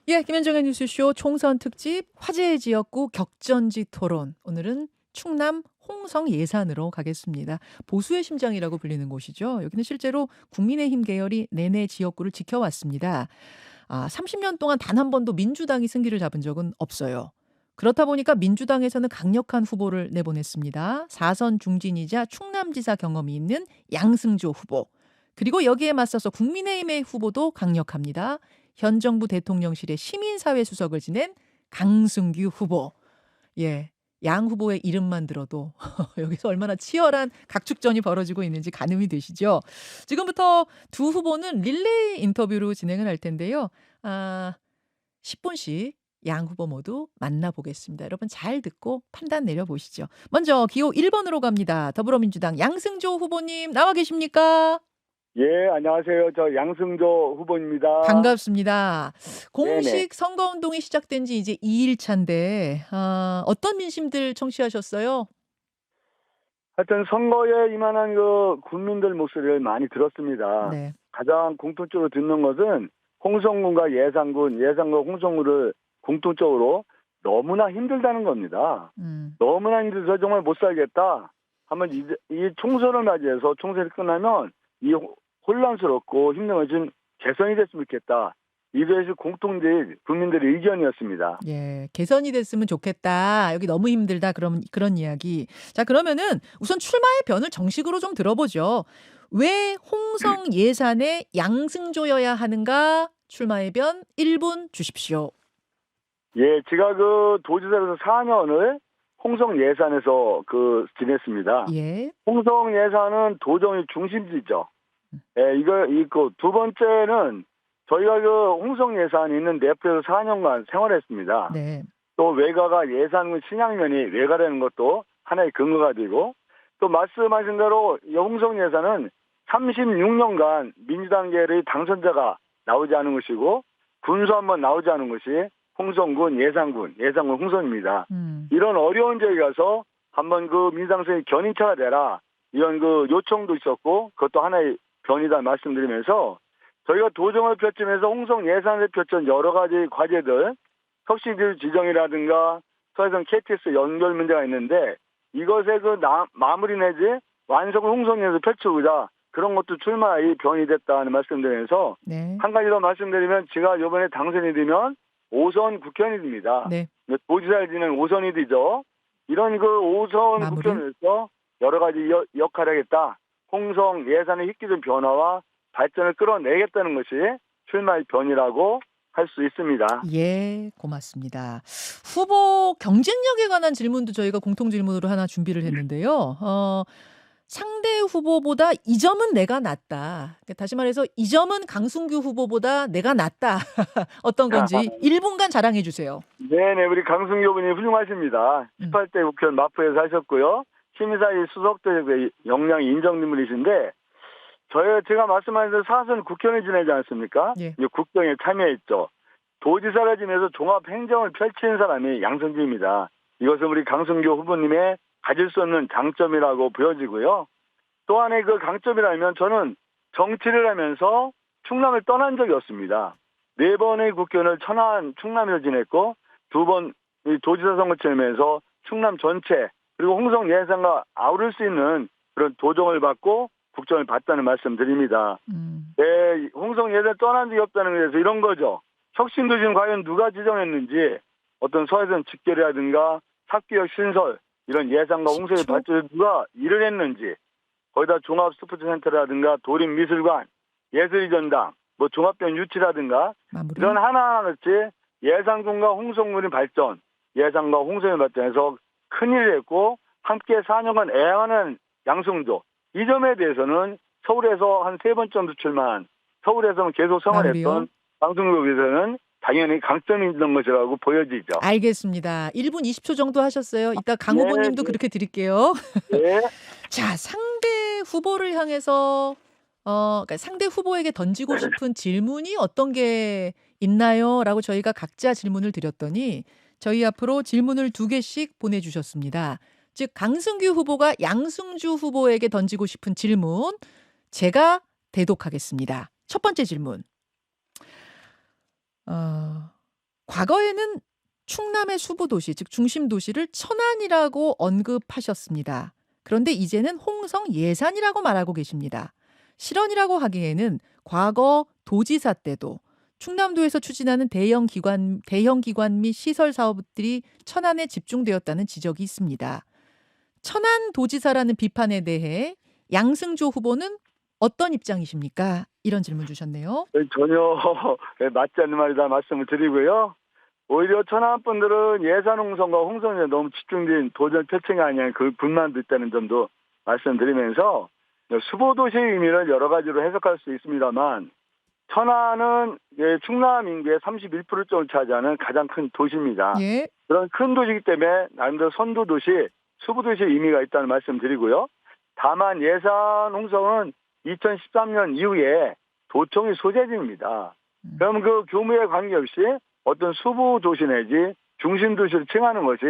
예, 김현정의 뉴스쇼 총선 특집 화제의 지역구 격전지 토론. 오늘은 충남 홍성 예산으로 가겠습니다. 보수의 심장이라고 불리는 곳이죠. 여기는 실제로 국민의힘 계열이 내내 지역구를 지켜왔습니다. 30년 동안 단 한 번도 민주당이 승기를 잡은 적은 없어요. 그렇다 보니까 민주당에서는 강력한 후보를 내보냈습니다. 4선 중진이자 충남지사 경험이 있는 양승조 후보. 그리고 여기에 맞서서 국민의힘의 후보도 강력합니다. 현 정부 대통령실의 시민사회 수석을 지낸 강승규 후보. 예. 양 후보의 이름만 들어도 여기서 얼마나 치열한 각축전이 벌어지고 있는지 가늠이 되시죠? 지금부터 두 후보는 릴레이 인터뷰로 진행을 할 텐데요. 10분씩 양 후보 모두 만나보겠습니다. 여러분 잘 듣고 판단 내려보시죠. 먼저 기호 1번으로 갑니다. 더불어민주당 양승조 후보님 나와 계십니까? 예, 안녕하세요. 저 양승조 후보입니다. 반갑습니다. 네네. 공식 선거운동이 시작된 지 이제 2일 차인데 어떤 민심들 청취하셨어요? 하여튼 선거에 임하는 그 국민들 목소리를 많이 들었습니다. 네. 가장 공통적으로 듣는 것은 홍성군과 예산과 홍성군을 공통적으로 너무나 힘들다는 겁니다. 음. 너무나 힘들어서 정말 못 살겠다. 한번 이 총선을 맞이해서 총선이 끝나면 이 혼란스럽고 힘든 것이 좀 개선이 됐으면 좋겠다. 이것이 공통된 국민들의 의견이었습니다. 예. 개선이 됐으면 좋겠다. 여기 너무 힘들다. 그런 이야기. 자, 그러면은 우선 출마의 변을 정식으로 좀 들어보죠. 왜 홍성 예산에 양승조여야 하는가? 출마의 변 1분 주십시오. 예, 제가 그 도지사로서 4년을 홍성 예산에서 지냈습니다. 예. 홍성 예산은 도정의 중심지죠. 예, 이거 있고 두 번째는 저희가 그 홍성 예산이 있는 내부에서 4년간 생활했습니다. 네. 또 외가가 예산군 신양면이 외가라는 것도 하나의 근거가 되고 또 말씀하신 대로 이 홍성 예산은 36년간 민주당 계열의 당선자가 나오지 않은 것이고 군수 한번 나오지 않은 것이 홍성군 예산군 홍성입니다. 이런 어려운 지역에 가서 한번 그 민주당에서 견인차가 되라 이런 그 요청도 있었고 그것도 하나의 변이다 말씀드리면서 저희가 도정을 펼치면서 홍성 예산을 펼친 여러 가지 과제들 혁신들 지정이라든가 서해선 KTX 연결 문제가 있는데 이것의 마무리 내지 완성을 홍성에서 펼치고자 그런 것도 출마의 변이 됐다는 말씀드리면서 네. 한 가지 더 말씀드리면 제가 이번에 당선이 되면 5선 국회의원이 됩니다. 네. 도지사를 지낸 5선이 되죠. 이런 그 5선 마무리. 국회의원에서 여러 가지 역할을 하겠다. 홍성 예산의 획기적 변화와 발전을 끌어내겠다는 것이 출마의 변이라고 할 수 있습니다. 예, 고맙습니다. 후보 경쟁력에 관한 질문도 저희가 공통 질문으로 하나 준비를 했는데요. 상대 후보보다 이 점은 내가 낫다. 다시 말해서 이 점은 강승규 후보보다 내가 낫다. 어떤 건지 1분간 자랑해 주세요. 네네, 우리 강승규 의원님 훌륭하십니다. 18대 국회의원 마포에서 하셨고요. 시민사회 수석도 역량이 인정된 분이신데 제가 말씀하신 대로 4선 국회의원을 지내지 않습니까? 예. 국정에 참여했죠. 도지사를 지내서 종합행정을 펼치는 사람이 양승규입니다. 이것은 우리 강승규 후보님의 가질 수 없는 장점이라고 보여지고요. 또 하나의 그 강점이라면 저는 정치를 하면서 충남을 떠난 적이 없습니다. 4번의 국회의원을 충남에서 지냈고 2번 도지사 선거 치르면서 충남 전체 그리고 홍성 예산과 아우를 수 있는 그런 도정을 받고 국정을 받다는 말씀드립니다. 네, 홍성 예산 떠난 적이 없다는 것에서 이런 거죠. 혁신도시는 과연 누가 지정했는지 어떤 서해선 직결이라든가 학교역 신설 이런 예산과 홍성의 발전에 누가 일을 했는지 거기다 종합 스포츠센터라든가 도립미술관, 예술이전당, 종합병 유치라든가 마무리. 이런 하나하나같이 예산군과 홍성군의 발전, 예산과 홍성의 발전에서 큰일을 했고 함께 4년간 애양하는 양승조 이 점에 대해서는 서울에서 한 3번 정도 출마한 서울에서는 계속 생활했던 강승규 의원은 당연히 강점이 있는 것이라고 보여지죠. 알겠습니다. 1분 20초 정도 하셨어요. 이따 강 네, 후보님도 네. 그렇게 드릴게요. 네. 자, 상대 후보를 향해서 그러니까 상대 후보에게 던지고 싶은 질문이 어떤 게 있나요? 라고 저희가 각자 질문을 드렸더니 저희 앞으로 질문을 2개씩 보내주셨습니다. 즉 강승규 후보가 양승주 후보에게 던지고 싶은 질문 제가 대독하겠습니다. 첫 번째 질문. 과거에는 충남의 수부도시, 즉 중심 도시를 천안이라고 언급하셨습니다. 그런데 이제는 홍성 예산이라고 말하고 계십니다. 실언이라고 하기에는 과거 도지사 때도 충남도에서 추진하는 대형 기관 및 시설 사업들이 천안에 집중되었다는 지적이 있습니다. 천안 도지사라는 비판에 대해 양승조 후보는 어떤 입장이십니까? 이런 질문 주셨네요. 전혀 맞지 않는 말이다 말씀을 드리고요. 오히려 천안 분들은 예산 홍성과 홍성에 너무 집중된 도전 펼친 게 아니냐 그 불만도 있다는 점도 말씀드리면서 수보도시의 의미를 여러 가지로 해석할 수 있습니다만 천안은 충남 인구의 31%를 차지하는 가장 큰 도시입니다. 예. 그런 큰 도시이기 때문에 나름대로 선도도시, 수부도시의 의미가 있다는 말씀드리고요. 다만 예산 홍성은 2013년 이후에 도청이 소재지입니다. 그럼 그 교무에 관계없이 어떤 수부도시 내지 중심도시를 칭하는 것이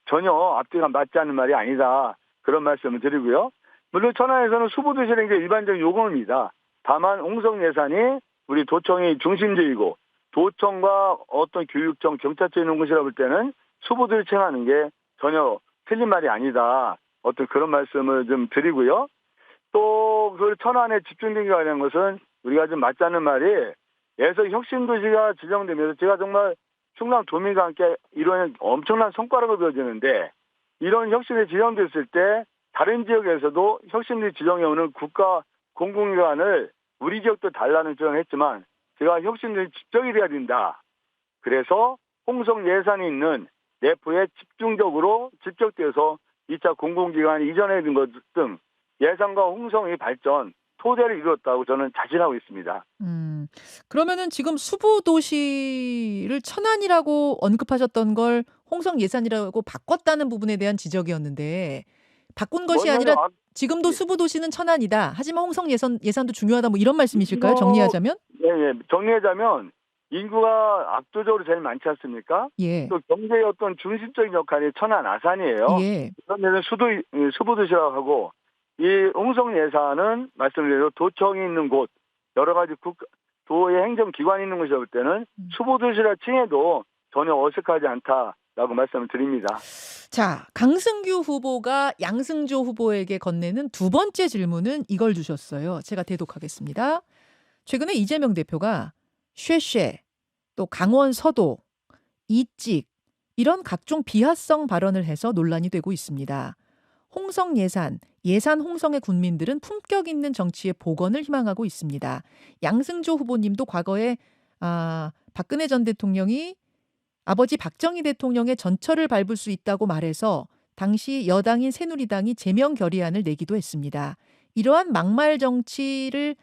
전혀 앞뒤가 맞지 않는 말이 아니다. 그런 말씀을 드리고요. 물론 천안에서는 수부도시라는 게 일반적인 용어입니다. 다만 홍성 예산이 우리 도청이 중심지이고 도청과 어떤 교육청, 경찰청 있는 곳이라 볼 때는 수부도를 칭하는 게 전혀 틀린 말이 아니다. 어떤 그런 말씀을 좀 드리고요. 또 그 천안에 집중된 게 아닌 것은 우리가 좀 맞지 않는 말이 예서 혁신도시가 지정되면서 제가 정말 충남 도민과 함께 이런 엄청난 성과라고 보여지는데 이런 혁신이 지정됐을 때 다른 지역에서도 혁신이 지정해오는 국가 공공기관을 우리 지역도 달라는 주장을 했지만 제가 혁신이 집적이 돼야 된다. 그래서 홍성 예산이 있는 내포에 집적돼서 2차 공공기관이 이전해야 되는 것 등 예산과 홍성의 발전, 토대를 이루었다고 저는 자신하고 있습니다. 그러면은 지금 수부도시를 천안이라고 언급하셨던 걸 홍성 예산이라고 바꿨다는 부분에 대한 지적이었는데 바꾼 것이 아니라 지금도 수부도시는 천안이다. 하지만 홍성 예산도 중요하다. 뭐 이런 말씀이실까요? 정리하자면? 네. 정리하자면 인구가 압도적으로 제일 많지 않습니까? 예. 또 경제의 어떤 중심적인 역할이 천안 아산이에요. 예. 그러면 수부도시라고 하고 이 홍성 예산은 말씀드린 대로 도청이 있는 곳, 여러 가지 도의 행정기관이 있는 곳이라 볼 때는 수부도시라 칭해도 전혀 어색하지 않다라고 말씀을 드립니다. 자, 강승규 후보가 양승조 후보에게 건네는 두 번째 질문은 이걸 주셨어요. 제가 대독하겠습니다. 최근에 이재명 대표가 쉐쉐, 또 강원 서도, 이찍 이런 각종 비하성 발언을 해서 논란이 되고 있습니다. 홍성 예산 홍성의 군민들은 품격 있는 정치의 복원을 희망하고 있습니다. 양승조 후보님도 과거에 박근혜 전 대통령이 아버지 박정희 대통령의 전철을 밟을 수 있다고 말해서 당시 여당인 새누리당이 제명 결의안을 내기도 했습니다. 이러한 막말 정치를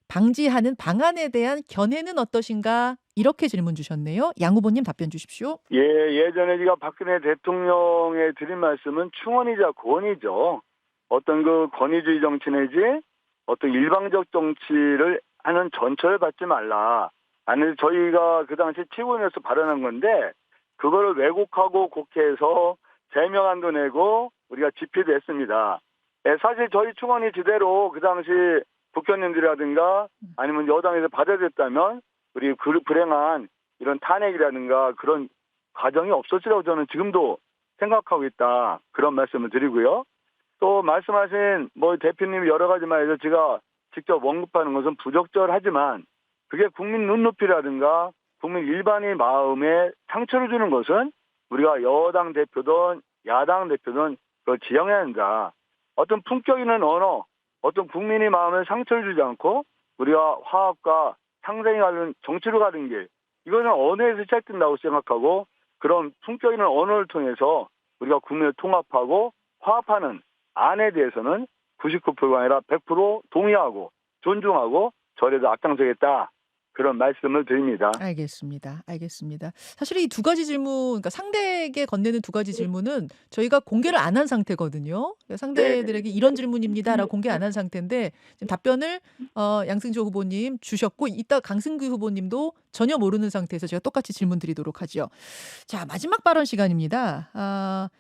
방지하는 방안에 대한 견해는 어떠신가? 이렇게 질문 주셨네요. 양 후보님 답변 주십시오. 예전에 제가 박근혜 대통령에 드린 말씀은 충언이자 고언이죠. 어떤 그 권위주의 정치 내지 어떤 일방적 정치를 하는 전철을 받지 말라. 아니 저희가 그 당시 최고위원회에서 발언한 건데 그거를 왜곡하고 곡해서 제명안도 내고 우리가 집회도 했습니다. 사실 저희 충언이 제대로 그 당시 국회의원님들이라든가 아니면 여당에서 받아들였다면 우리 불행한 이런 탄핵이라든가 그런 과정이 없었으라고 저는 지금도 생각하고 있다. 그런 말씀을 드리고요. 또 말씀하신 대표님이 여러 가지 말해서 제가 직접 언급하는 것은 부적절하지만 그게 국민 눈높이라든가 국민 일반의 마음에 상처를 주는 것은 우리가 여당 대표든 야당 대표든 그걸 지양해야 한다. 어떤 품격 있는 언어, 어떤 국민의 마음에 상처를 주지 않고 우리가 화합과 상생이 가는 정치로 가는 길 이거는 언어에서 시작된다고 생각하고 그런 품격 있는 언어를 통해서 우리가 국민을 통합하고 화합하는 안에 대해서는 99%가 아니라 100% 동의하고 존중하고 절에도 앞장서겠다. 그런 말씀을 드립니다. 알겠습니다. 사실 이 두 가지 질문, 그러니까 상대에게 건네는 두 가지 질문은 저희가 공개를 안 한 상태거든요. 상대들에게 이런 질문입니다라고 공개 안 한 상태인데 지금 답변을 양승조 후보님 주셨고 이따 강승규 후보님도 전혀 모르는 상태에서 제가 똑같이 질문 드리도록 하죠. 자, 마지막 발언 시간입니다.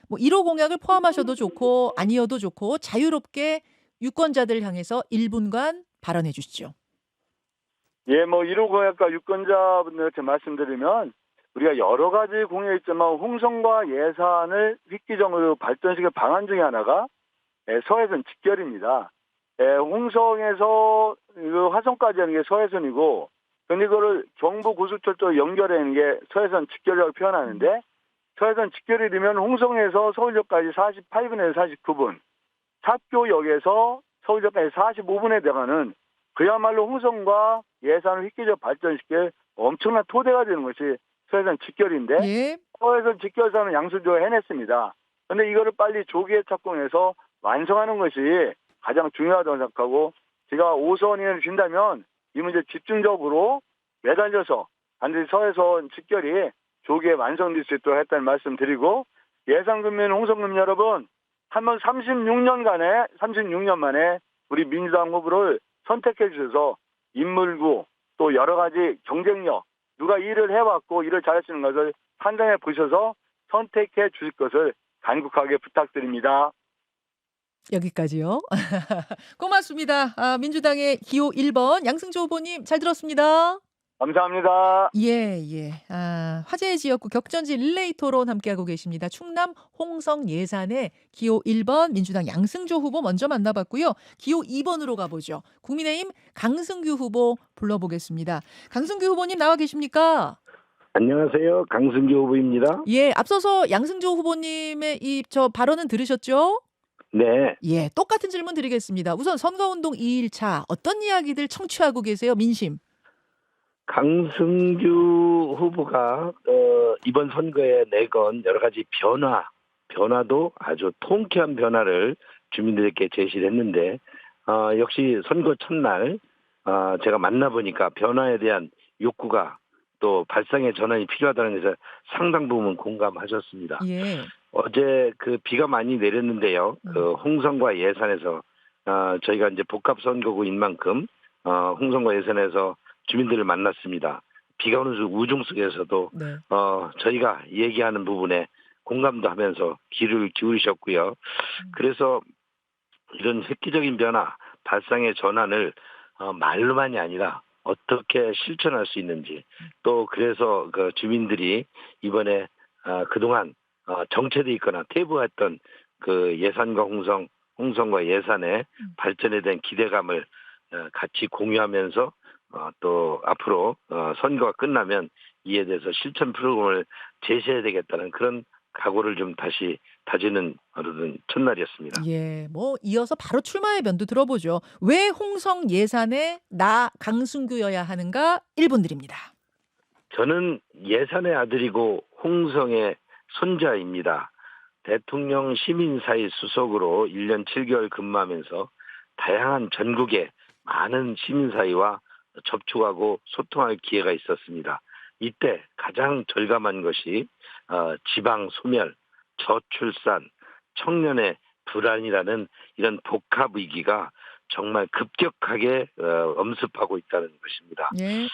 1호 공약을 포함하셔도 좋고 아니어도 좋고 자유롭게 유권자들 향해서 1분간 발언해 주시죠. 1호 공약과 유권자분들한테 말씀드리면 우리가 여러 가지 공약이 있지만 홍성과 예산을 획기적으로 발전시킬 방안 중에 하나가 서해선 직결입니다. 홍성에서 화성까지 하는 게 서해선이고, 근데 이거를 경부 고속철도로 연결하는 게 서해선 직결이라고 표현하는데, 서해선 직결이 되면 홍성에서 서울역까지 48분에서 49분, 사교역에서 서울역까지 45분에 들어가는 그야말로 홍성과 예산을 획기적 발전시킬 엄청난 토대가 되는 것이 서해선 직결인데, 예. 서해선 직결선은 양수조가 해냈습니다. 그런데 이거를 빨리 조기에 착공해서 완성하는 것이 가장 중요하다고 생각하고, 제가 5선을 준다면 이 문제 집중적으로 매달려서 반드시 서해선 직결이 조기에 완성될 수 있도록 했다는 말씀 드리고, 예산금리는 홍성금 여러분, 한번 36년 만에 우리 민주당 후보를 선택해 주셔서 인물구 또 여러 가지 경쟁력, 누가 일을 해왔고 일을 잘하시는 것을 판단해 보셔서 선택해 주실 것을 간곡하게 부탁드립니다. 여기까지요. 고맙습니다. 민주당의 기호 1번 양승조 후보님 잘 들었습니다. 감사합니다. 예, 예. 화재의 지역구 격전지 릴레이 토론 함께하고 계십니다. 충남 홍성 예산의 기호 1번 민주당 양승조 후보 먼저 만나봤고요. 기호 2번으로 가보죠. 국민의힘 강승규 후보 불러보겠습니다. 강승규 후보님 나와 계십니까? 안녕하세요. 강승규 후보입니다. 예, 앞서서 양승조 후보님의 발언은 들으셨죠? 네. 예, 똑같은 질문 드리겠습니다. 우선 선거운동 2일차 어떤 이야기들 청취하고 계세요? 민심. 강승규 후보가 이번 선거에 내건 여러 가지 변화도 아주 통쾌한 변화를 주민들에게 제시를 했는데 역시 선거 첫날 제가 만나보니까 변화에 대한 욕구가 또 발상의 전환이 필요하다는 것을 상당 부분 공감하셨습니다. 예. 어제 그 비가 많이 내렸는데요. 그 홍성과 예산에서 저희가 이제 복합 선거구인 만큼 홍성과 예산에서 주민들을 만났습니다. 비가 오는 우중 속에서도 네. 저희가 얘기하는 부분에 공감도 하면서 귀를 기울이셨고요. 그래서 이런 획기적인 변화, 발상의 전환을 말로만이 아니라 어떻게 실천할 수 있는지, 또 그래서 그 주민들이 이번에 그동안 정체돼 있거나 퇴보했던 그 예산과 홍성과 예산의 발전에 대한 기대감을 같이 공유하면서 또 앞으로 선거가 끝나면 이에 대해서 실천 프로그램을 제시해야 되겠다는 그런 각오를 좀 다시 다지는 어떤 첫날이었습니다. 예, 뭐 이어서 바로 출마의 면도 들어보죠. 왜 홍성 예산에 나 강승규여야 하는가? 1분 드립니다. 저는 예산의 아들이고 홍성의 손자입니다. 대통령 시민사회 수석으로 1년 7개월 근무하면서 다양한 전국의 많은 시민사회와 접촉하고 소통할 기회가 있었습니다. 이때 가장 절감한 것이 지방 소멸, 저출산, 청년의 불안이라는 이런 복합 위기가 정말 급격하게 엄습하고 있다는 것입니다. 예.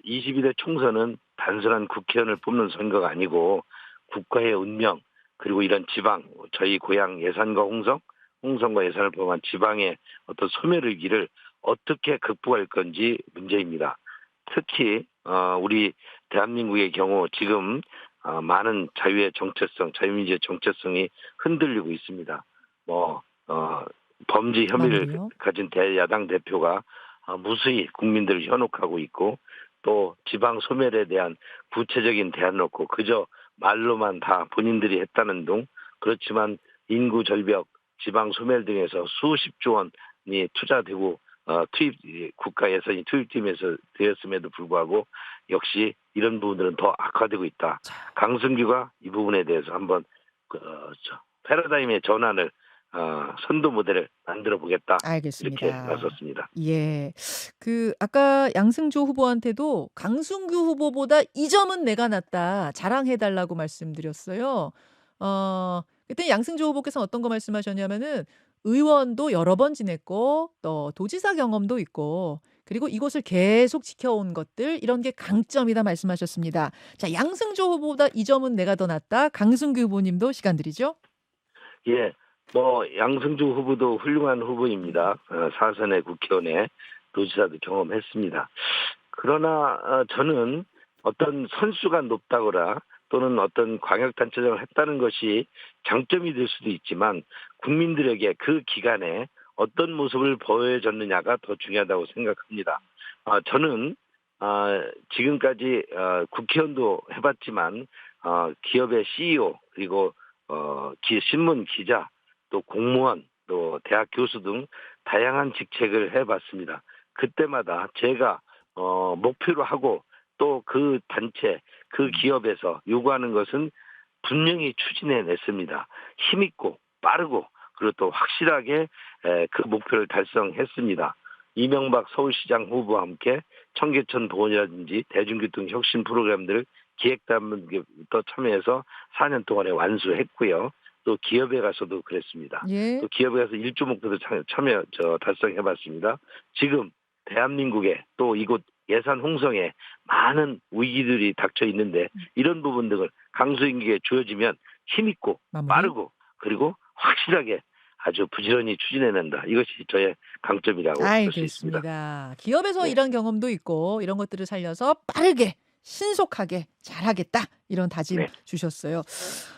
22대 총선은 단순한 국회의원을 뽑는 선거가 아니고 국가의 운명, 그리고 이런 지방, 저희 고향 예산과 홍성과 예산을 포함한 지방의 어떤 소멸위기를 어떻게 극복할 건지 문제입니다. 특히 우리 대한민국의 경우 지금 많은 자유민주의 정체성이 흔들리고 있습니다. 범죄 혐의를 맞네요. 가진 야당 대표가 무수히 국민들을 현혹하고 있고, 또 지방 소멸에 대한 구체적인 대안을 없고 그저 말로만 다 본인들이 했다는 둥. 그렇지만 인구 절벽, 지방 소멸 등에서 수십조 원이 투자되고 국가 예산이 되었음에도 불구하고 역시 이런 부분들은 더 악화되고 있다. 강승규가 이 부분에 대해서 한번 패러다임의 전환을 선도 모델을 만들어 보겠다. 알겠습니다. 이렇게 나섰습니다. 예. 아까 양승조 후보한테도 강승규 후보보다 이 점은 내가 낫다. 자랑해달라고 말씀드렸어요. 그때 양승조 후보께서 어떤 거 말씀하셨냐면은 의원도 여러 번 지냈고 또 도지사 경험도 있고 그리고 이곳을 계속 지켜온 것들 이런 게 강점이다 말씀하셨습니다. 자, 양승조 후보보다 이 점은 내가 더 낫다. 강승규 후보님도 시간 드리죠. 예, 양승주 후보도 훌륭한 후보입니다. 4선의 국회의원에 도지사도 경험했습니다. 그러나 저는 어떤 선수가 높다거나 또는 어떤 광역단체장을 했다는 것이 장점이 될 수도 있지만 국민들에게 그 기간에 어떤 모습을 보여줬느냐가 더 중요하다고 생각합니다. 저는 지금까지 국회의원도 해봤지만 기업의 CEO 그리고 신문 기자 또 공무원 또 대학 교수 등 다양한 직책을 해봤습니다. 그때마다 제가 목표로 하고 또 그 단체 그 기업에서 요구하는 것은 분명히 추진해냈습니다. 힘있고 빠르고 그리고 또 확실하게 그 목표를 달성했습니다. 이명박 서울시장 후보와 함께 청계천 보훈이라든지 대중교통 혁신 프로그램들을 기획단부터 참여해서 4년 동안에 완수했고요. 또 기업에 가서도 그랬습니다. 예. 또 기업에 가서 1조 목표도 달성해봤습니다. 지금 대한민국에 또 이곳 예산 홍성에 많은 위기들이 닥쳐 있는데 이런 부분들을 강수인에게 주어지면 힘있고 마무리. 빠르고 그리고 확실하게 아주 부지런히 추진해낸다. 이것이 저의 강점이라고 볼 수 있습니다. 알겠습니다. 기업에서 네. 일한 경험도 있고 이런 것들을 살려서 빠르게 신속하게 잘하겠다 이런 다짐 네. 주셨어요.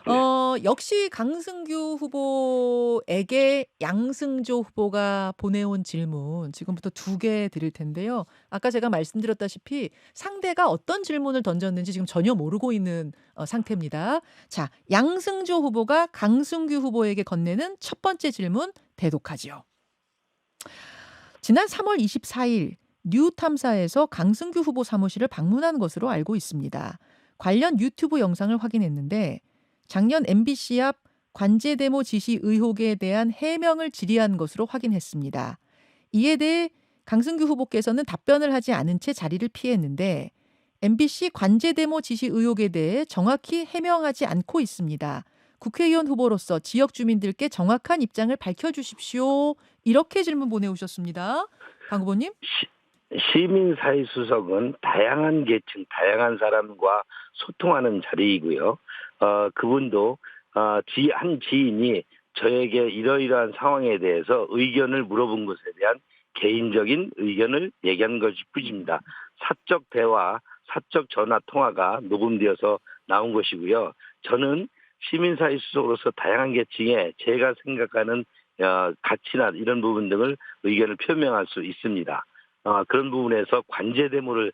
네. 역시 강승규 후보에게 양승조 후보가 보내온 질문 지금부터 2개 드릴 텐데요. 아까 제가 말씀드렸다시피 상대가 어떤 질문을 던졌는지 지금 전혀 모르고 있는 상태입니다. 자, 양승조 후보가 강승규 후보에게 건네는 첫 번째 질문 대독하지요. 지난 3월 24일 뉴탐사에서 강승규 후보 사무실을 방문한 것으로 알고 있습니다. 관련 유튜브 영상을 확인했는데 작년 MBC 앞 관제 데모 지시 의혹에 대한 해명을 질의한 것으로 확인했습니다. 이에 대해 강승규 후보께서는 답변을 하지 않은 채 자리를 피했는데 MBC 관제 데모 지시 의혹에 대해 정확히 해명하지 않고 있습니다. 국회의원 후보로서 지역 주민들께 정확한 입장을 밝혀주십시오. 이렇게 질문 보내오셨습니다. 강 후보님. 시민사회 수석은 다양한 계층, 다양한 사람과 소통하는 자리이고요. 그분도 한 지인이 저에게 이러이러한 상황에 대해서 의견을 물어본 것에 대한 개인적인 의견을 얘기한 것일 뿐입니다. 사적 대화, 사적 전화 통화가 녹음되어서 나온 것이고요. 저는 시민사회 수석으로서 다양한 계층에 제가 생각하는 가치나 이런 부분 등을 의견을 표명할 수 있습니다. 그런 부분에서 관제 데모를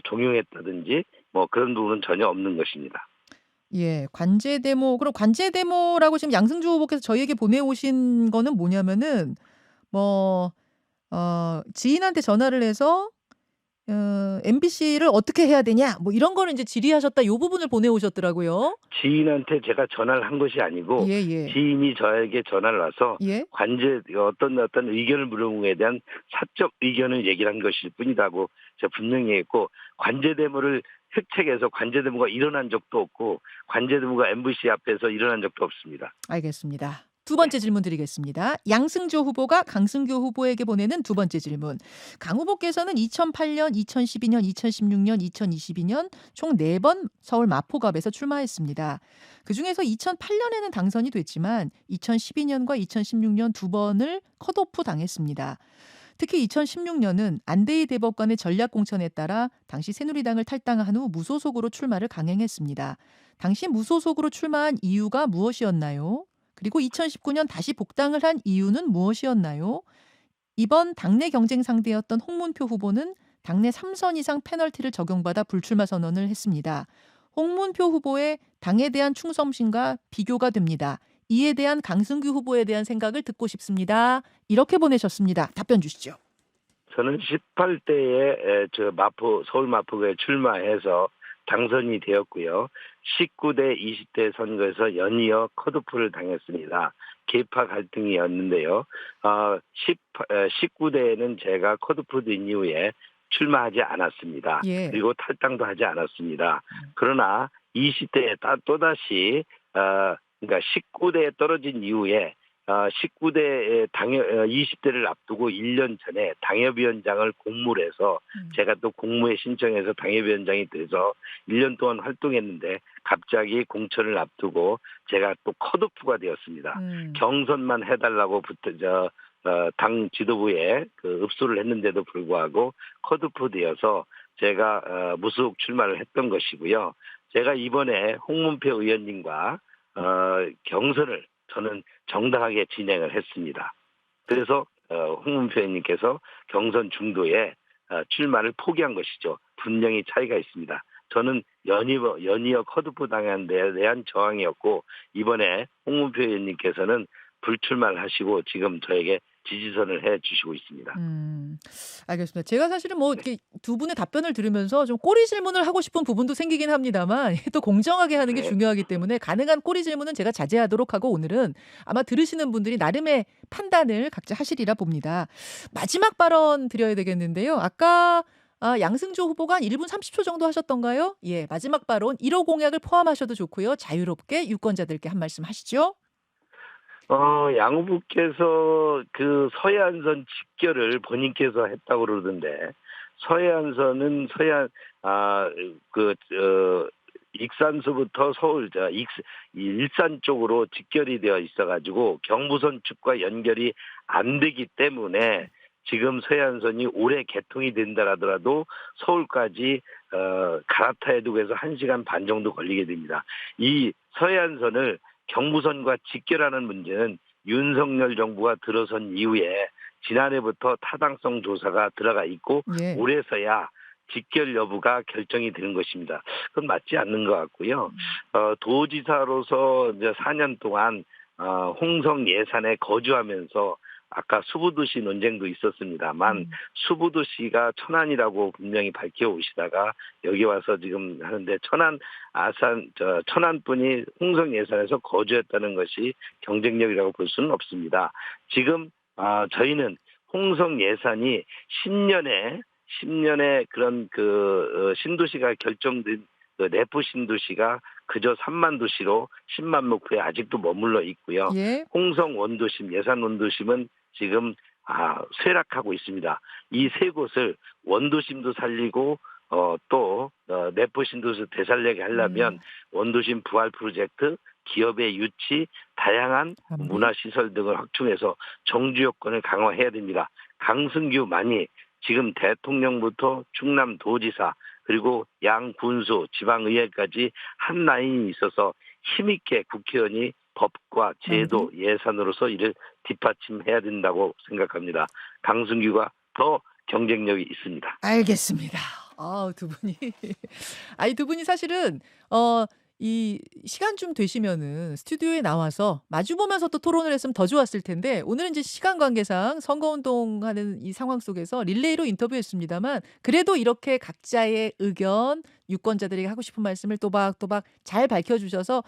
종용했다든지 뭐 그런 부분은 전혀 없는 것입니다. 예, 관제 데모. 그럼 관제 데모라고 지금 양승주 후보께서 저희에게 보내오신 거는 뭐냐면은 뭐 지인한테 전화를 해서 MBC를 어떻게 해야 되냐 뭐 이런 거를 이제 질의하셨다 요 부분을 보내오셨더라고요. 지인한테 제가 전화를 한 것이 아니고 예, 예. 지인이 저에게 전화를 와서 예. 관제 어떤 의견을 물어본 것에 대한 사적 의견을 얘기를 한 것일 뿐이라고 제가 분명히 했고 관제 데모를 획책해서 관제 데모가 일어난 적도 없고 관제 데모가 MBC 앞에서 일어난 적도 없습니다. 알겠습니다. 두 번째 질문 드리겠습니다. 양승조 후보가 강승규 후보에게 보내는 두 번째 질문. 강 후보께서는 2008년, 2012년, 2016년, 2022년 총 4번 서울 마포갑에서 출마했습니다. 그중에서 2008년에는 당선이 됐지만 2012년과 2016년 2번을 컷오프 당했습니다. 특히 2016년은 안대희 대법관의 전략공천에 따라 당시 새누리당을 탈당한 후 무소속으로 출마를 강행했습니다. 당시 무소속으로 출마한 이유가 무엇이었나요? 그리고 2019년 다시 복당을 한 이유는 무엇이었나요? 이번 당내 경쟁 상대였던 홍문표 후보는 당내 3선 이상 페널티를 적용받아 불출마 선언을 했습니다. 홍문표 후보의 당에 대한 충성심과 비교가 됩니다. 이에 대한 강승규 후보에 대한 생각을 듣고 싶습니다. 이렇게 보내셨습니다. 답변 주시죠. 저는 18대에 서울 마포구에 출마해서 당선이 되었고요. 19대, 20대 선거에서 연이어 컷오프를 당했습니다. 계파 갈등이었는데요. 19대에는 제가 컷오프된 이후에 출마하지 않았습니다. 예. 그리고 탈당도 하지 않았습니다. 그러나 20대에 또다시 그러니까 19대에 떨어진 이후에 19대 20대를 앞두고 1년 전에 당협위원장을 공모를 해서 제가 또 공모에 신청해서 당협위원장이 돼서 1년 동안 활동했는데 갑자기 공천을 앞두고 제가 또 컷오프가 되었습니다. 경선만 해달라고 당 지도부에 읍소를 했는데도 불구하고 컷오프 되어서 제가 무소속 출마를 했던 것이고요. 제가 이번에 홍문표 의원님과 경선을 저는 정당하게 진행을 했습니다. 그래서 홍문표 의원님께서 경선 중도에 출마를 포기한 것이죠. 분명히 차이가 있습니다. 저는 연이어 컷오프 당한 데 대한 저항이었고 이번에 홍문표 의원님께서는 불출마를 하시고 지금 저에게 지지선을 해주시고 있습니다. 알겠습니다. 제가 사실은 뭐 이렇게 두 분의 답변을 들으면서 좀 꼬리 질문을 하고 싶은 부분도 생기긴 합니다만 또 공정하게 하는 게 네. 중요하기 때문에 가능한 꼬리 질문은 제가 자제하도록 하고 오늘은 아마 들으시는 분들이 나름의 판단을 각자 하시리라 봅니다. 마지막 발언 드려야 되겠는데요. 아까 양승조 후보가 한 1분 30초 정도 하셨던가요? 예, 마지막 발언 1호 공약을 포함하셔도 좋고요. 자유롭게 유권자들께 한 말씀 하시죠. 양 후보께서 그 서해안선 직결을 본인께서 했다고 그러던데 서해안선은 익산서부터 서울 일산 쪽으로 직결이 되어 있어가지고 경부선 측과 연결이 안 되기 때문에 지금 서해안선이 올해 개통이 된다라더라도 서울까지 갈아타야 되고 해서 1시간 반 정도 걸리게 됩니다. 이 서해안선을 경부선과 직결하는 문제는 윤석열 정부가 들어선 이후에 지난해부터 타당성 조사가 들어가 있고 예. 올해서야 직결 여부가 결정이 되는 것입니다. 그건 맞지 않는 것 같고요. 도지사로서 이제 4년 동안 홍성 예산에 거주하면서 아까 수부도시 논쟁도 있었습니다만 수부도시가 천안이라고 분명히 밝혀오시다가 여기 와서 지금 하는데 천안뿐이 홍성 예산에서 거주했다는 것이 경쟁력이라고 볼 수는 없습니다. 지금 저희는 홍성 예산이 10년에 그런 신도시가 결정된 내부 신도시가 그저 3만 도시로 10만 목표에 아직도 머물러 있고요. 예. 홍성 원도심, 예산 원도심은 지금 쇠락하고 있습니다. 이 세 곳을 원도심도 살리고 또 내부 신도시 되살리게 하려면 원도심 부활 프로젝트, 기업의 유치, 다양한 문화시설 등을 확충해서 정주 여건을 강화해야 됩니다. 강승규만이 지금 대통령부터 충남도지사 그리고 양군수 지방의회까지 한 라인이 있어서 힘있게 국회의원이 법과 제도 예산으로서 이를 뒷받침해야 된다고 생각합니다. 강승규가 더 경쟁력이 있습니다. 알겠습니다. 두 분이 두 분이 사실은 이 시간쯤 되시면은 스튜디오에 나와서 마주 보면서 또 토론을 했으면 더 좋았을 텐데 오늘은 이제 시간 관계상 선거운동하는 이 상황 속에서 릴레이로 인터뷰했습니다만 그래도 이렇게 각자의 의견 유권자들에게 하고 싶은 말씀을 또박또박 잘 밝혀주셔서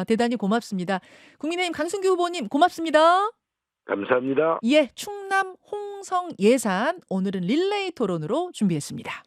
대단히 고맙습니다. 국민의힘 강승규 후보님 고맙습니다. 감사합니다. 예, 충남 홍성 예산 오늘은 릴레이 토론으로 준비했습니다.